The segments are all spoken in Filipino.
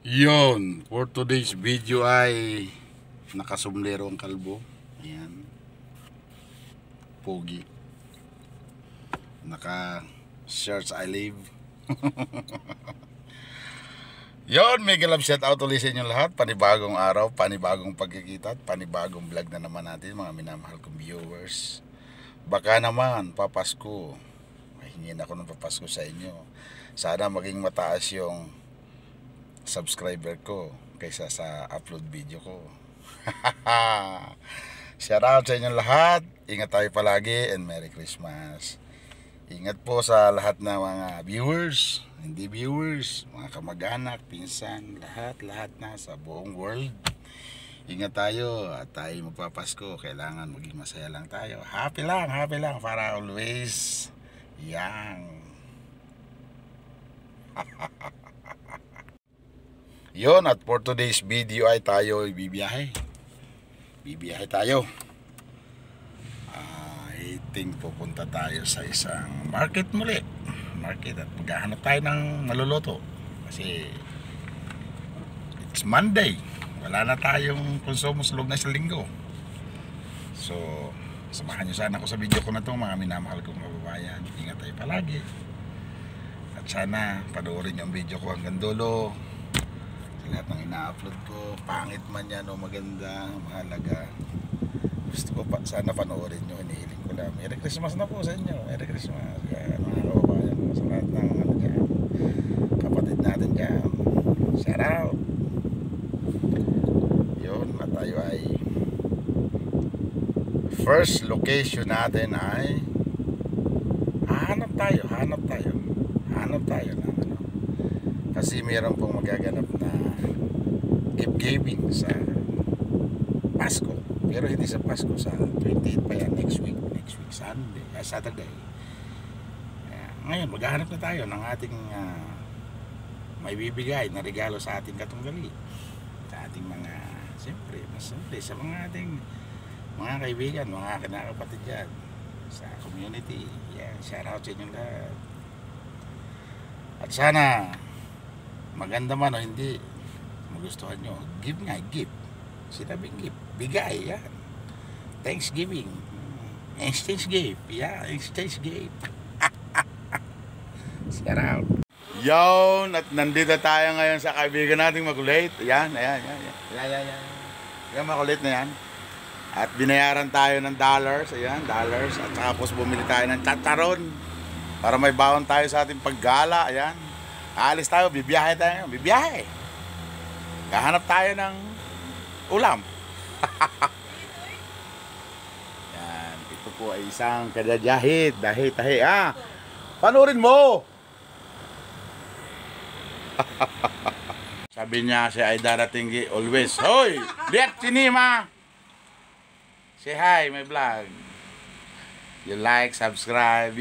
Yon, for today's video ay nakasumlero ang kalbo. Ayan. Pogi. Naka shirts I live. Yon, mega love shout out ulit sa inyo lahat. Panibagong araw, panibagong pagkikita, panibagong vlog na naman natin mga minamahal kong viewers. Baka naman papasko. Hingin ako ng papasko sa inyo. Sana maging mataas yung subscriber ko kaysa sa upload video ko. Shout out sa inyong lahat. Ingat tayo palagi and Merry Christmas. Ingat po sa lahat ng mga viewers, hindi viewers, mga kamag-anak, pinsan, lahat na sa buong world. Ingat tayo at tayo magpapasko. Kailangan maging masaya lang tayo. Happy lang para always young. Yon, at for today's video ay tayo bibiyahe tayo. I think pupunta tayo sa isang market at maghahanap tayo ng maluluto kasi it's Monday, wala na tayong konsumo sa loob na isang linggo. So samahan nyo sana ako sa video ko na to mga minamahal kong kababayan. Ingat tayo palagi at sana panoorin yung video ko hanggang dulo. Lahat ng ina-upload ko, pangit man yan o maganda, mahalaga, gusto ko pa, sana panoorin nyo, hinihiling ko lang. Merry Christmas na po sa inyo. Merry Christmas mga kababayan ko sa lahat ng kapatid natin dyan. Shout out. Yun, at tayo ay first location natin ay hanap tayo ng ano, kasi mayroon pong magaganap na gift giving sa Pasko, pero hindi sa Pasko, sa 28 pa yan, next week Saturday. Ngayon maghahanap na tayo ng ating may bibigay na regalo sa ating katunggali, sa ating mga siyempre sa mga ating mga kaibigan, mga kinakapatid dyan sa community. Yan, shout out sa inyong lahat. At sana maganda man o hindi, magustuhan nyo, give. Sinabing gift, bigay, yan. Thanksgiving, exchange gift, exchange gift. Shout out. Yon, at nandito tayo ngayon sa kaibigan nating makulit. Yan. Yan, makulit na yan. At binayaran tayo ng dollars, dollars. At tapos bumili tayo ng chacharon para may baon tayo sa ating paggala. Ayan, aalis tayo, bibiyahe. Gahanap tayo ng ulam. Yan, ito po ay isang kadadjahid, tahi. Panoorin mo. Sabi niya si ay darating always. Hoy, lihat sini ma. Say hi, my vlog. You like, subscribe,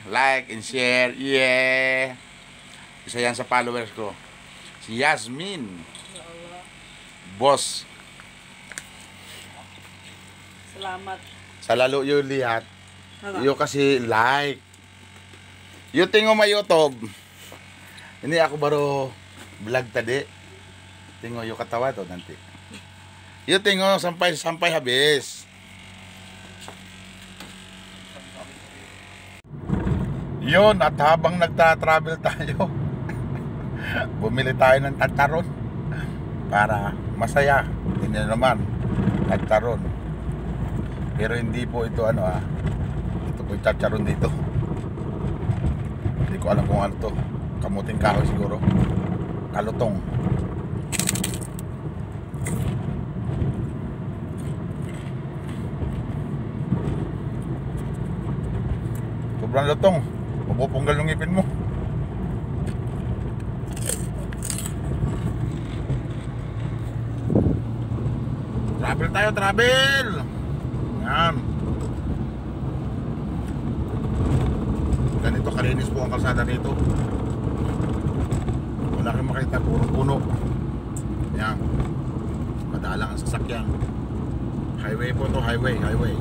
like and share, Isa yan sa followers ko. Si Yasmin. Boss. Salamat. Sa lalo yung lihat. Yung kasi like. Yung tingo ma YouTube. Hindi ako baro vlog tadi. Tingo yung katawa to nanti. Yung tingo sampay habis. Yun, at habang nagta-travel tayo, bumili tayo ng tataron para masaya. Hindi naman tataron, pero hindi po ito ito po yung tataron dito. Hindi ko alam kung ano to, kamuting kahoy siguro, kalutong. Sobrang lutong, mapupunggal yung ngipin mo. Travel. Yan. Ganito kalinis po ang kalsada dito. Wala kang makita, puro puno. Yan. Madalang ang sasakyan. Highway po to, highway. Yan.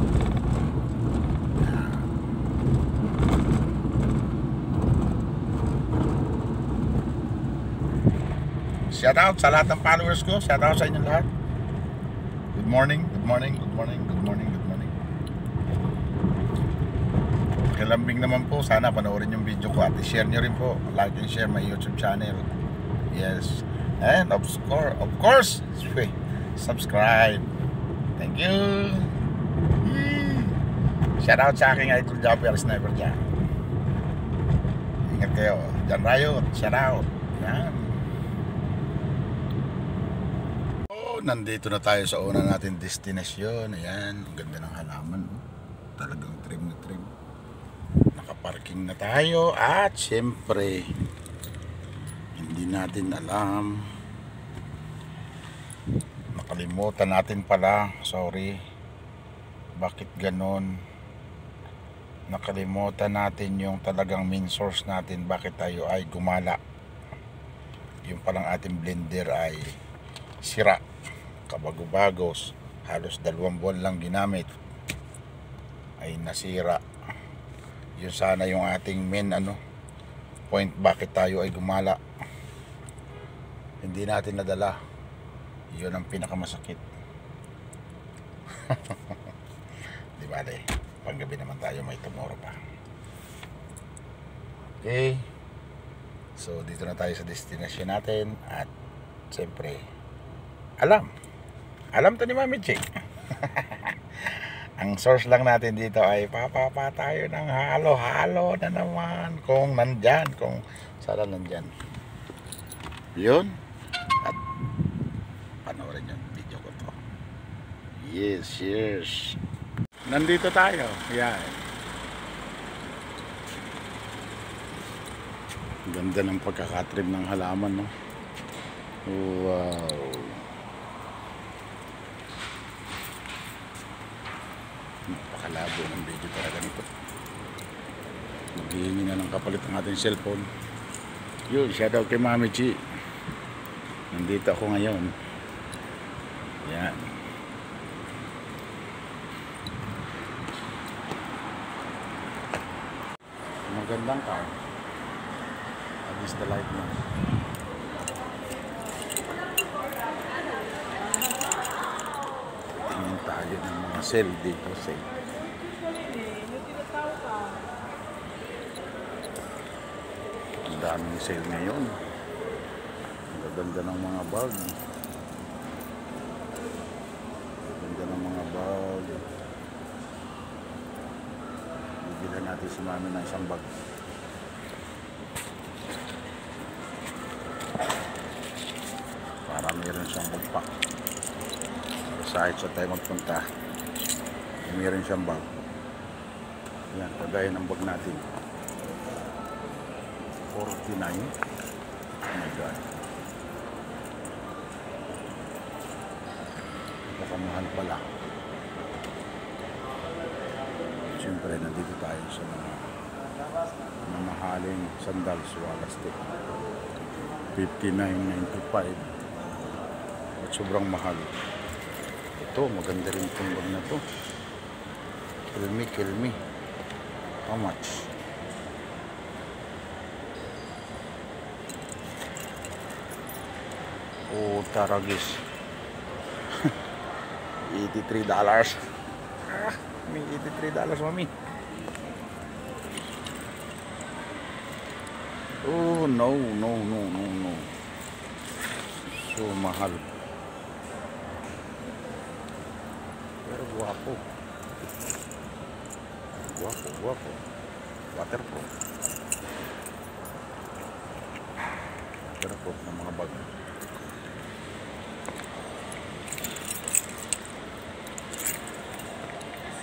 Shout out sa lahat ng followers ko. Shout out sa inyo lahat. Good morning, good morning, good morning, good morning, good morning. Pakilambing naman po. Sana panoorin yung video ko at i-share nyo rin po. Like and share my YouTube channel. Yes. And of course, subscribe. Thank you. Shout out sa aking idol Jumper Sniper dyan. Ingat kayo. Jan Riot, shout out. Yan. Nandito na tayo sa una natin destinasyon. Ayan, ang ganda ng halaman. Talagang trim na trim. Nakaparking na tayo. At syempre, hindi natin alam. Nakalimutan natin pala. Sorry. Bakit ganon? Nakalimutan natin yung talagang main source natin. Bakit tayo ay gumala? Yung palang ating blender ay sira. Kabago-bagos, halos 2 buwan lang ginamit, ay nasira. Yun sana yung ating main point bakit tayo ay gumala. Hindi natin nadala. Yun ang pinakamasakit. Di bale, panggabi naman tayo, may tomorrow pa. Okay, so dito na tayo sa destination natin. At siyempre, alam to ni Mami Chi. Ang source lang natin dito ay papapa tayo ng halo-halo na naman. Kung nandyan, kung sana nandyan. Yun. At panoorin yung video ko to. Yes, yes. Nandito tayo. Yan. Ganda ng pagkakatrim ng halaman, no? Wow. Napakalabo ng video talaga nito. Maghihingi na ng kapalit ang ating cellphone. Yun, shoutout kay Mami Chi. Nandito ako ngayon. Yan. Magandang car. At least the light mo. Tingin tayo ng mga sale dito sa ang daming sale ngayon. Ang ganda ng mga bag. Ang ganda ng mga bag. Bibilhan natin si Mami ng isang bag. Para meron siyang bagpak. Kahit sa tayo magpunta, meron siyang bag. Yan, kagaya ng bag natin. 49. Oh my God. Napakamahal pala. Siyempre, nandito tayo sa mga mamahaling sandals, Walastik. 59.95. At sobrang mahal. Ito, maganda rin itong bag na to. Kill me. How much? Oh, taragis. $83. May $83, Mami. Oh, no. So mahal. Pero guwapo. Waterproof ng mga bag.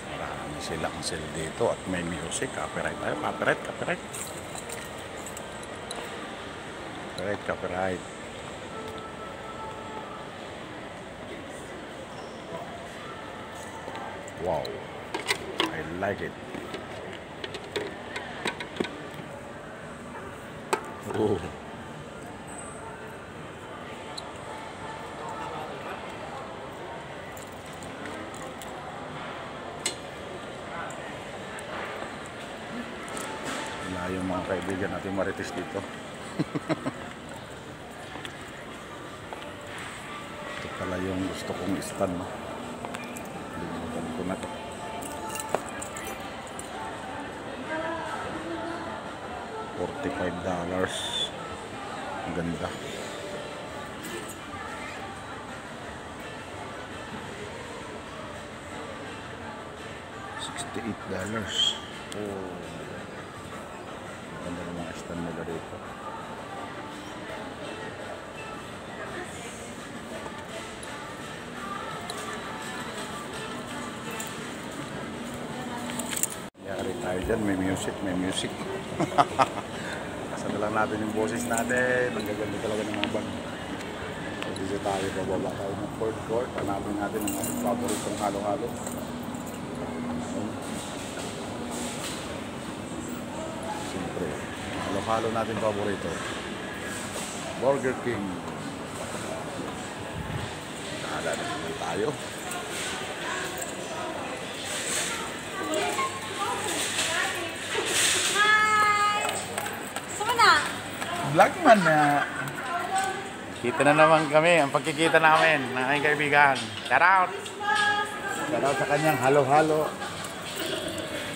Marami silang sale dito at may music. Copyright tayo. Copyright. Wow, I like it. Oh. Wala yung mga kaibigan natin marites dito. pala yung gusto kong stand, no? Limutan ko na to. $45. Ang ganda. $68. Oh. Ang ganda ng mga stand nila dito. Yari tayo dyan, may music, may music. Kasan na lang natin yung boses natin. Ang gaganda talaga ng mga band. So, dito tayo, bababa tayo ng fourth court. Hanapin natin ang mga paboritong halo-halo. Siyempre, halo-halo natin paborito. Burger King. Naalala naman tayo. Vlogman na. Kita na naman kami, ang pagkikita namin ng aking kaibigan. Shout out! Shout out sa kanyang halo-halo.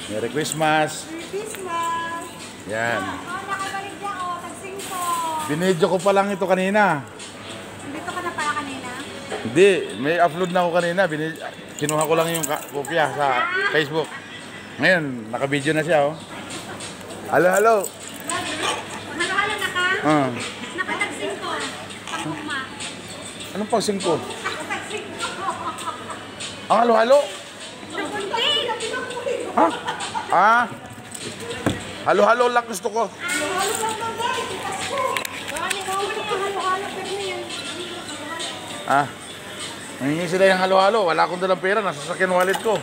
Merry Christmas! Merry Christmas! Yan. Nakabalik na ako, tagsing ko. Binidyo ko pa lang ito kanina. Dito ka na pala kanina? Hindi, may upload na ako kanina. Kinuha ko lang yung kopya sa Facebook. Ngayon, naka-video na siya, oh. Halo-halo! Halo-halo na ka? Nakatagsing ko. Pagkuma. Anong pagsing ko? Nakatagsing ko. Ang halo-halo? Nakunti! Ha? Ah? Halo-halo lang gusto ko. Halo-halo lang lang guys. Itas ko. Baka nikaw na yung halo-halo. Pero yun. Ah? Nangingi sila yung halo-halo. Wala akong dalang pera. Nasasakyan wallet ko.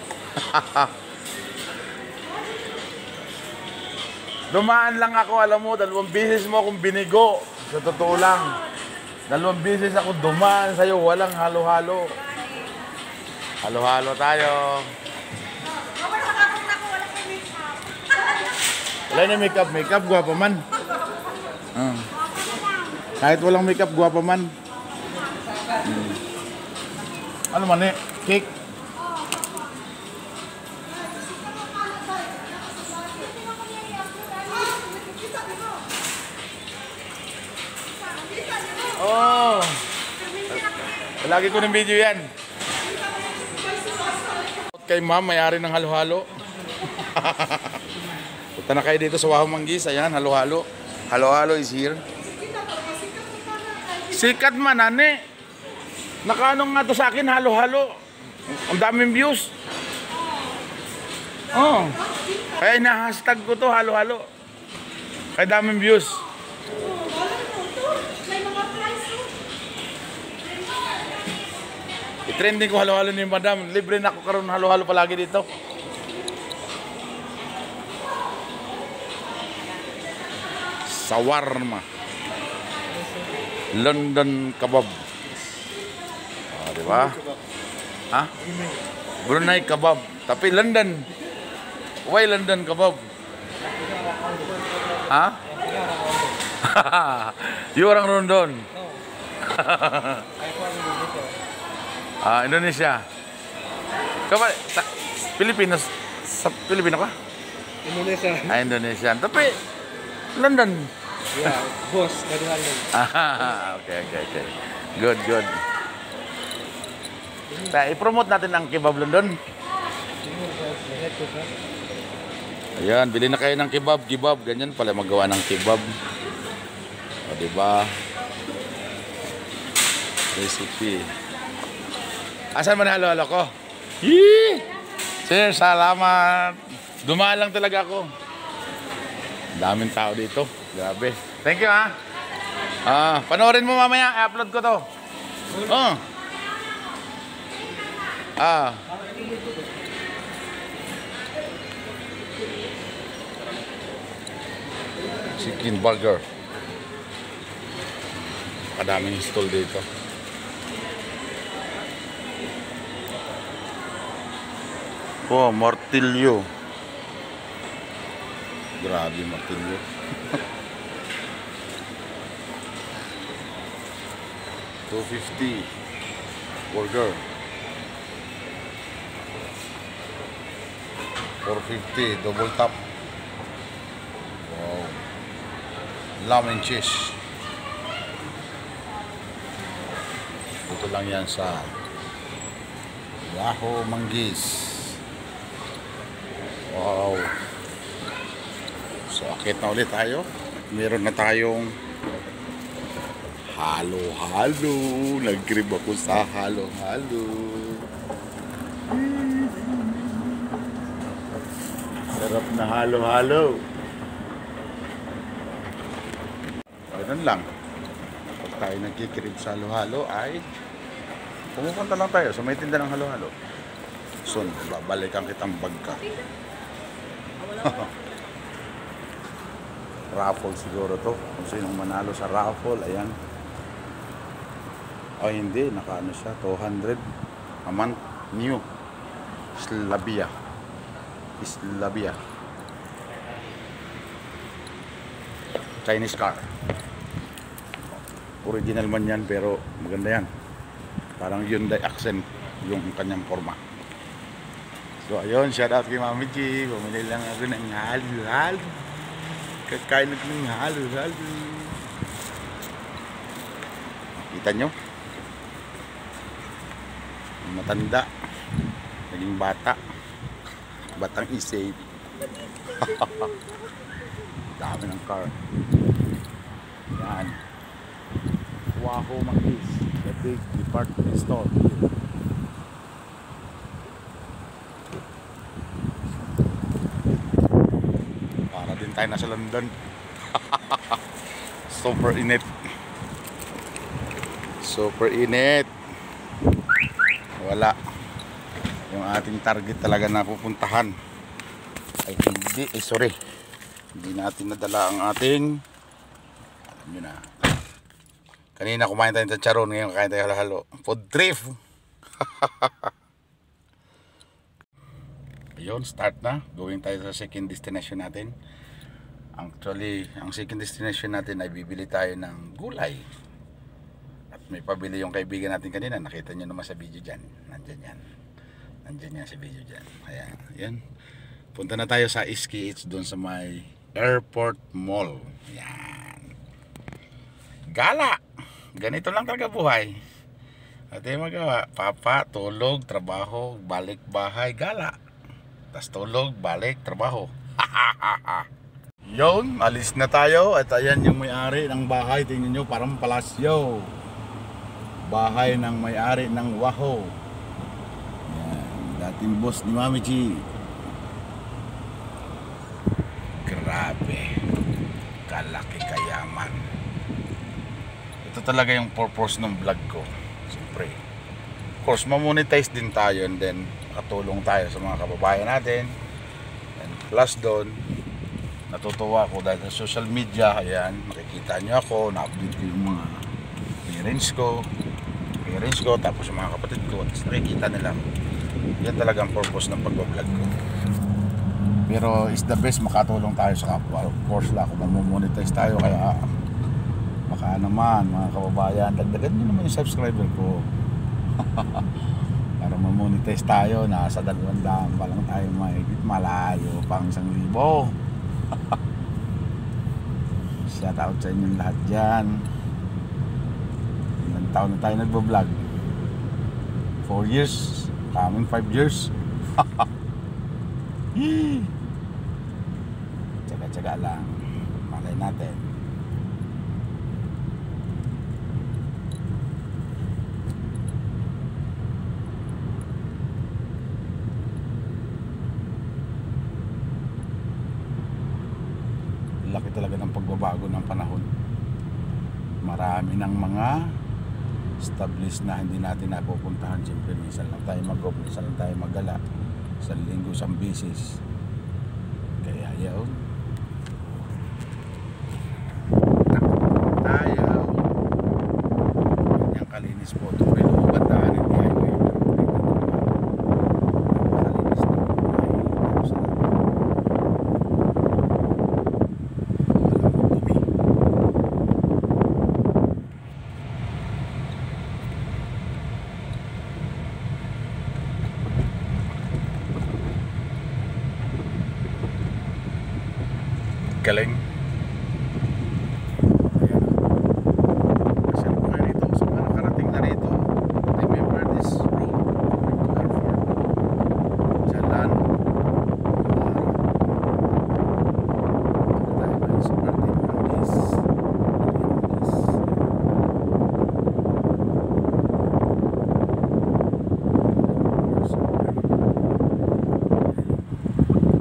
Dumaan lang ako, alam mo, 2 beses mo akong binigo. Sa totoo lang. 2 beses ako dumaan sa'yo, walang halo-halo. Halo-halo tayo. Wala na makeup. Makeup, guwapa man. Kahit walang makeup, guwapa man. Ano man eh? Cake. Oh. Lagi ko ng video yan. Kay ma'am, may-ari ng halo-halo. Punta na kayo dito sa Wahong Manggis. Ayan, halo-halo. Halo-halo is here. Sikat man, ane. Nakaanong nga to sa akin, halo-halo. Ang daming views. Oh. Kaya ina-hashtag ko to, halo-halo. Kaya daming views. I-trending ko halo-halo ni madam. Libre na ako karoon halo-halo palagi dito. Shawarma. London kebab. Oh, di ba? Ha? Brunei kebab. Tapi London. Why London kebab? Ha? You orang London? Ah, Indonesia. Kapan? Pilipinas. Sa Pilipino ka? Indonesia. Ah, Indonesia. Tapi London. Ya, bos dari London. Okay. Good. I-promote natin ang kebab London. Ayan, bili na kayo ng kebab. Ganyan pala magawa ng kebab. O, diba? Recipe. Asan man halo-halo ko? Yee! Sir, salamat. Dumaan lang talaga ako. Daming tao dito. Grabe. Thank you, ha. Panoorin mo mamaya. I-upload ko to. Oh. Chicken burger. Kadaming stall dito. Oh, martilyo. Grabe, martilyo. $250. burger. 450 double top. Wow. Lamb and cheese. Ito lang yan sa Wahoo Manggis. Wow. So akit na ulit tayo. Meron na tayong halo-halo. Nag-grib ako sa halo-halo. Sarap na halo-halo. Ganun lang. Pag tayo nagkikrib sa halo-halo ay pumupunta lang tayo sa may tinda ng halo-halo. Soon, babalikan kitang bagka. Raffle siguro to. Kung sinong manalo sa raffle, ayan. O hindi, nakaano siya, 200 a month, new. Slavia. Chinese car. Original man yan, pero maganda yan. Parang Hyundai Accent yung kanyang forma. So ayun, shout out kay Mami G. Bumili lang ako ng halo-halo. Kakain ako ng halo-halo. Kita nyo? Matanda. Naging bata. Batang isay. Dami ng car. Yan. Wahoo Manggis. The big department store. Para din tayo nasa London. Super init. Super init. Wala. Yung ating target talaga na pupuntahan ay hindi, sorry. Hindi natin nadala ang ating, alam nyo na. Kanina kumain tayo ng charon, ngayon kakain tayo halo-halo. Food trip. Ayun, start na. Going tayo sa second destination natin. Actually, ang second destination natin ay bibili tayo ng gulay. At may pabili yung kaibigan natin kanina. Nakita nyo naman sa video dyan. Nandyan yan. Nandyan yan sa video dyan. Ayan, yan. Punta na tayo sa SKH doon sa may Airport Mall. Yan. Gala! Ganito lang talaga buhay. At yung magawa, papa, tulog, trabaho, balik bahay, gala. Tas tulog, balik, trabaho. Yun, alis na tayo. At ayan yung may-ari ng bahay. Tingnan nyo, parang palasyo. Bahay ng may-ari ng Wahoo. Yan, dating boss ni Mami G. Grabe. Kalaki kayaman. Ito talaga yung purpose ng vlog ko. Siyempre, of course, mamonetize din tayo and then makatulong tayo sa mga kababayan natin. And plus doon, natutuwa ako dahil sa social media. Ayan, makikita nyo ako, na-update ko yung mga parents ko, tapos yung mga kapatid ko, tapos nakikita nila. Yan talaga ang purpose ng pagbablog ko. Pero is the best makatulong tayo sa kapwa. Of course lang, kung mamonetize tayo, kaya baka naman mga kababayan, dagdagan nyo naman yung subscriber ko. Para mamonetize tayo, nasa 200 pa lang tayo, mahigit malayo pang 1,000. Shout out sa inyong lahat dyan. Ilang taon na tayo nagbablog? 4 years, coming 5 years. Tsaga-tsaga lang, malay natin. Laki talaga ng pagbabago ng panahon. Marami ng mga established na hindi natin napupuntahan. Siyempre, minsan lang tayo mag-off, minsan lang tayo magala. Isang linggo, isang bisis. Kaya yun. Tayo. Kanyang kalinis po. Ito pero bandaan ng highway. Kalinis na po. galing. Ayan. Kasi ano kayo rito? So, nakarating na rito. Remember this road going to airport. Jalan. Tayo ngayon sa Martin Valdez.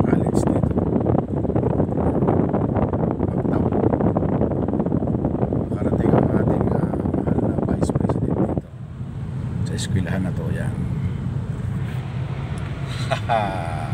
College dito. Magtaw. Nakarating ang ating mahal na Vice President dito. Sa eskwelahan na to yan. Haha.